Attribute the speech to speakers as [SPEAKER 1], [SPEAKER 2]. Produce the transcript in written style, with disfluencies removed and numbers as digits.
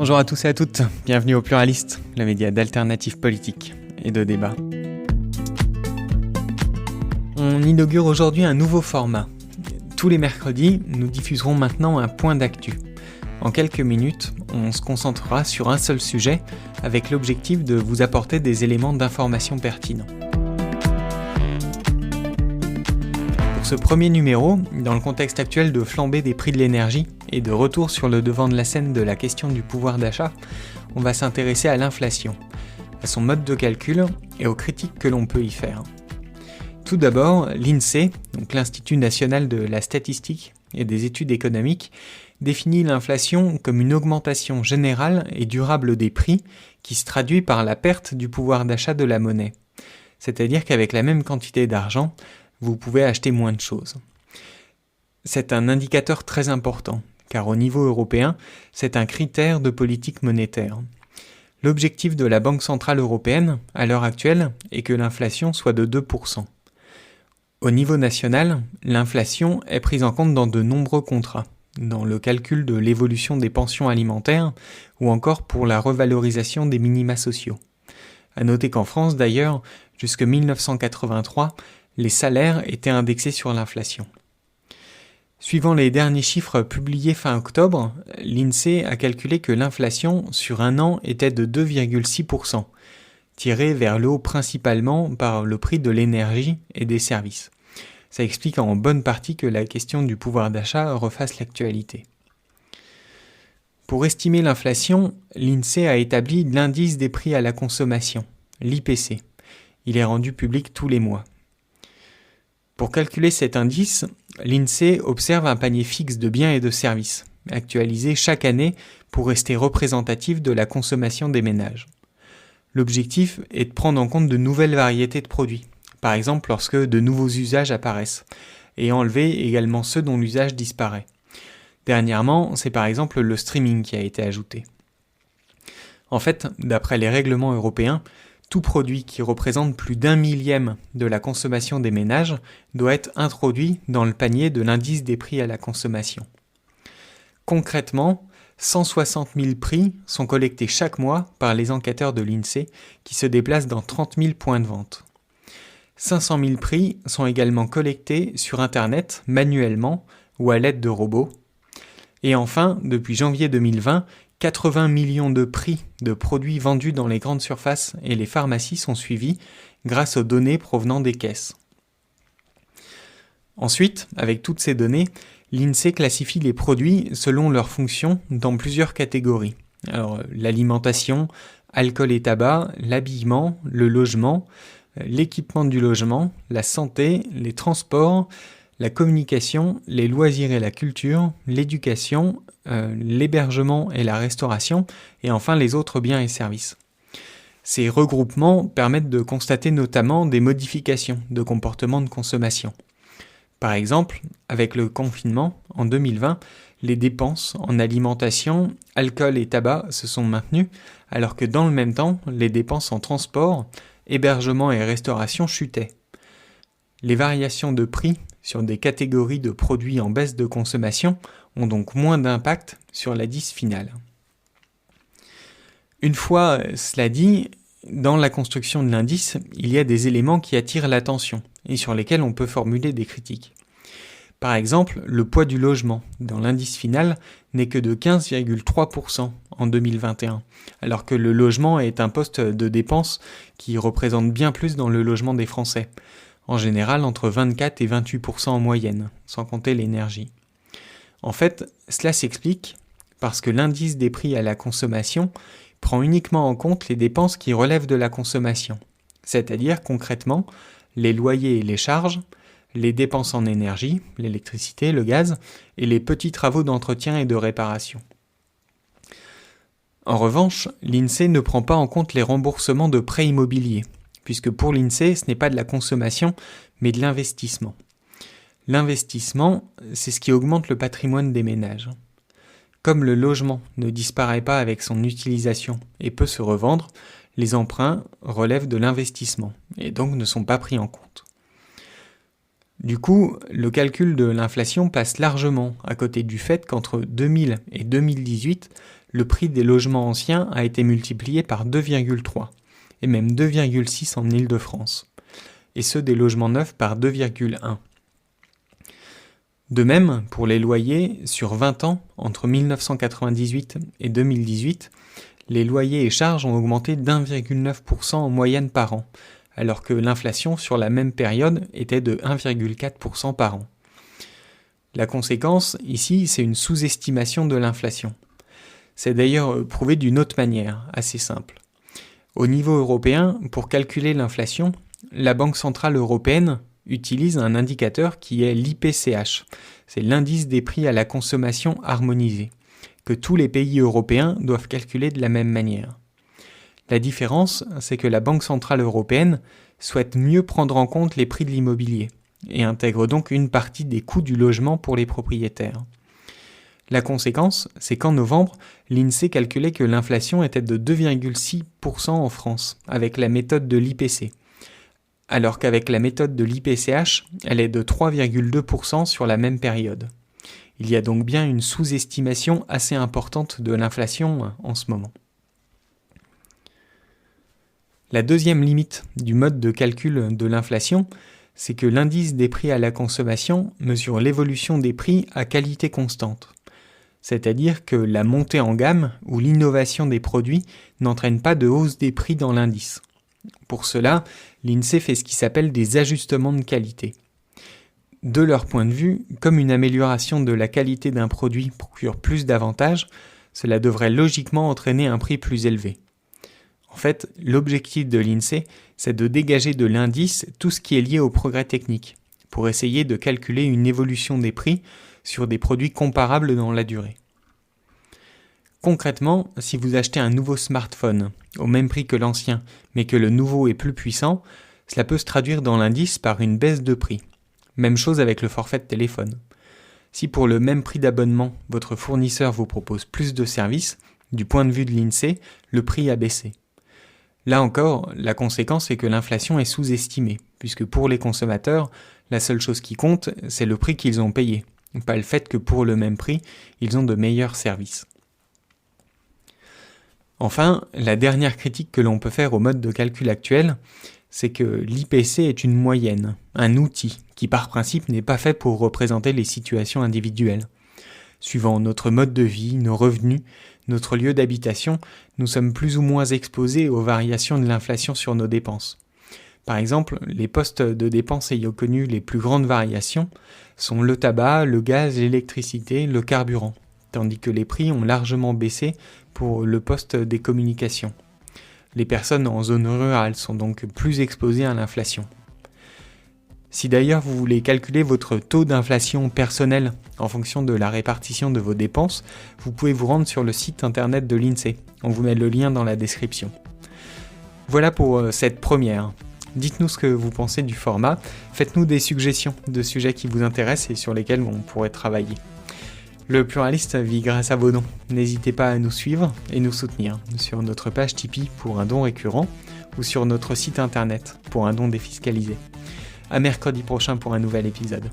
[SPEAKER 1] Bonjour à tous et à toutes, bienvenue au Pluraliste, le média d'alternative politique et de débat. On inaugure aujourd'hui un nouveau format. Tous les mercredis, nous diffuserons maintenant un point d'actu. En quelques minutes, on se concentrera sur un seul sujet avec l'objectif de vous apporter des éléments d'information pertinents. Pour ce premier numéro, dans le contexte actuel de flambée des prix de l'énergie et de retour sur le devant de la scène de la question du pouvoir d'achat, on va s'intéresser à l'inflation, à son mode de calcul et aux critiques que l'on peut y faire. Tout d'abord, l'INSEE, donc l'Institut national de la statistique et des études économiques, définit l'inflation comme une augmentation générale et durable des prix qui se traduit par la perte du pouvoir d'achat de la monnaie. C'est-à-dire qu'avec la même quantité d'argent, vous pouvez acheter moins de choses. C'est un indicateur très important, car au niveau européen, c'est un critère de politique monétaire. L'objectif de la Banque centrale européenne, à l'heure actuelle, est que l'inflation soit de 2%. Au niveau national, l'inflation est prise en compte dans de nombreux contrats, dans le calcul de l'évolution des pensions alimentaires ou encore pour la revalorisation des minima sociaux. À noter qu'en France, d'ailleurs, jusqu'en 1983, les salaires étaient indexés sur l'inflation. Suivant les derniers chiffres publiés fin octobre, l'INSEE a calculé que l'inflation sur un an était de 2,6%, tirée vers le haut principalement par le prix de l'énergie et des services. Ça explique en bonne partie que la question du pouvoir d'achat refasse l'actualité. Pour estimer l'inflation, l'INSEE a établi l'indice des prix à la consommation, l'IPC. Il est rendu public tous les mois. Pour calculer cet indice, l'INSEE observe un panier fixe de biens et de services, actualisé chaque année pour rester représentatif de la consommation des ménages. L'objectif est de prendre en compte de nouvelles variétés de produits, par exemple lorsque de nouveaux usages apparaissent, et enlever également ceux dont l'usage disparaît. Dernièrement, c'est par exemple le streaming qui a été ajouté. En fait, d'après les règlements européens, tout produit qui représente plus d'1 millième de la consommation des ménages doit être introduit dans le panier de l'indice des prix à la consommation. Concrètement, 160 000 prix sont collectés chaque mois par les enquêteurs de l'INSEE qui se déplacent dans 30 000 points de vente. 500 000 prix sont également collectés sur Internet manuellement ou à l'aide de robots. Et enfin, depuis janvier 2020, 80 millions de prix de produits vendus dans les grandes surfaces et les pharmacies sont suivis grâce aux données provenant des caisses. Ensuite, avec toutes ces données, l'INSEE classifie les produits selon leur fonction dans plusieurs catégories. Alors, l'alimentation, alcool et tabac, l'habillement, le logement, l'équipement du logement, la santé, les transports, la communication, les loisirs et la culture, l'éducation, l'hébergement et la restauration, et enfin les autres biens et services. Ces regroupements permettent de constater notamment des modifications de comportement de consommation. Par exemple, avec le confinement, en 2020, les dépenses en alimentation, alcool et tabac se sont maintenues, alors que dans le même temps, les dépenses en transport, hébergement et restauration chutaient. Les variations de prix sur des catégories de produits en baisse de consommation ont donc moins d'impact sur l'indice final. Une fois cela dit, dans la construction de l'indice, il y a des éléments qui attirent l'attention et sur lesquels on peut formuler des critiques. Par exemple, le poids du logement dans l'indice final n'est que de 15,3% en 2021, alors que le logement est un poste de dépense qui représente bien plus dans le logement des Français. En général entre 24 et 28% en moyenne, sans compter l'énergie. En fait, cela s'explique parce que l'indice des prix à la consommation prend uniquement en compte les dépenses qui relèvent de la consommation, c'est-à-dire concrètement les loyers et les charges, les dépenses en énergie, l'électricité, le gaz, et les petits travaux d'entretien et de réparation. En revanche, l'INSEE ne prend pas en compte les remboursements de prêts immobiliers, puisque pour l'INSEE, ce n'est pas de la consommation, mais de l'investissement. L'investissement, c'est ce qui augmente le patrimoine des ménages. Comme le logement ne disparaît pas avec son utilisation et peut se revendre, les emprunts relèvent de l'investissement et donc ne sont pas pris en compte. Du coup, le calcul de l'inflation passe largement à côté du fait qu'entre 2000 et 2018, le prix des logements anciens a été multiplié par 2,3, et même 2,6 en Île-de-France, et ceux des logements neufs par 2,1. De même, pour les loyers, sur 20 ans, entre 1998 et 2018, les loyers et charges ont augmenté d'1,9% en moyenne par an, alors que l'inflation sur la même période était de 1,4% par an. La conséquence, ici, c'est une sous-estimation de l'inflation. C'est d'ailleurs prouvé d'une autre manière, assez simple. Au niveau européen, pour calculer l'inflation, la Banque Centrale Européenne utilise un indicateur qui est l'IPCH, c'est l'indice des prix à la consommation harmonisé, que tous les pays européens doivent calculer de la même manière. La différence, c'est que la Banque Centrale Européenne souhaite mieux prendre en compte les prix de l'immobilier et intègre donc une partie des coûts du logement pour les propriétaires. La conséquence, c'est qu'en novembre, l'INSEE calculait que l'inflation était de 2,6% en France, avec la méthode de l'IPC, alors qu'avec la méthode de l'IPCH, elle est de 3,2% sur la même période. Il y a donc bien une sous-estimation assez importante de l'inflation en ce moment. La deuxième limite du mode de calcul de l'inflation, c'est que l'indice des prix à la consommation mesure l'évolution des prix à qualité constante. C'est-à-dire que la montée en gamme ou l'innovation des produits n'entraîne pas de hausse des prix dans l'indice. Pour cela, l'INSEE fait ce qui s'appelle des ajustements de qualité. De leur point de vue, comme une amélioration de la qualité d'un produit procure plus d'avantages, cela devrait logiquement entraîner un prix plus élevé. En fait, l'objectif de l'INSEE, c'est de dégager de l'indice tout ce qui est lié au progrès technique, pour essayer de calculer une évolution des prix sur des produits comparables dans la durée. Concrètement, si vous achetez un nouveau smartphone au même prix que l'ancien, mais que le nouveau est plus puissant, cela peut se traduire dans l'indice par une baisse de prix. Même chose avec le forfait de téléphone. Si pour le même prix d'abonnement, votre fournisseur vous propose plus de services, du point de vue de l'INSEE, le prix a baissé. Là encore, la conséquence est que l'inflation est sous-estimée, puisque pour les consommateurs, la seule chose qui compte, c'est le prix qu'ils ont payé, pas le fait que pour le même prix, ils ont de meilleurs services. Enfin, la dernière critique que l'on peut faire au mode de calcul actuel, c'est que l'IPC est une moyenne, un outil qui par principe n'est pas fait pour représenter les situations individuelles. Suivant notre mode de vie, nos revenus, notre lieu d'habitation, nous sommes plus ou moins exposés aux variations de l'inflation sur nos dépenses. Par exemple, les postes de dépenses ayant connu les plus grandes variations sont le tabac, le gaz, l'électricité, le carburant, tandis que les prix ont largement baissé pour le poste des communications. Les personnes en zone rurale sont donc plus exposées à l'inflation. Si d'ailleurs vous voulez calculer votre taux d'inflation personnel en fonction de la répartition de vos dépenses, vous pouvez vous rendre sur le site internet de l'INSEE. On vous met le lien dans la description. Voilà pour cette première. Dites-nous ce que vous pensez du format, faites-nous des suggestions de sujets qui vous intéressent et sur lesquels on pourrait travailler. Le pluraliste vit grâce à vos dons. N'hésitez pas à nous suivre et nous soutenir sur notre page Tipeee pour un don récurrent ou sur notre site internet pour un don défiscalisé. À mercredi prochain pour un nouvel épisode.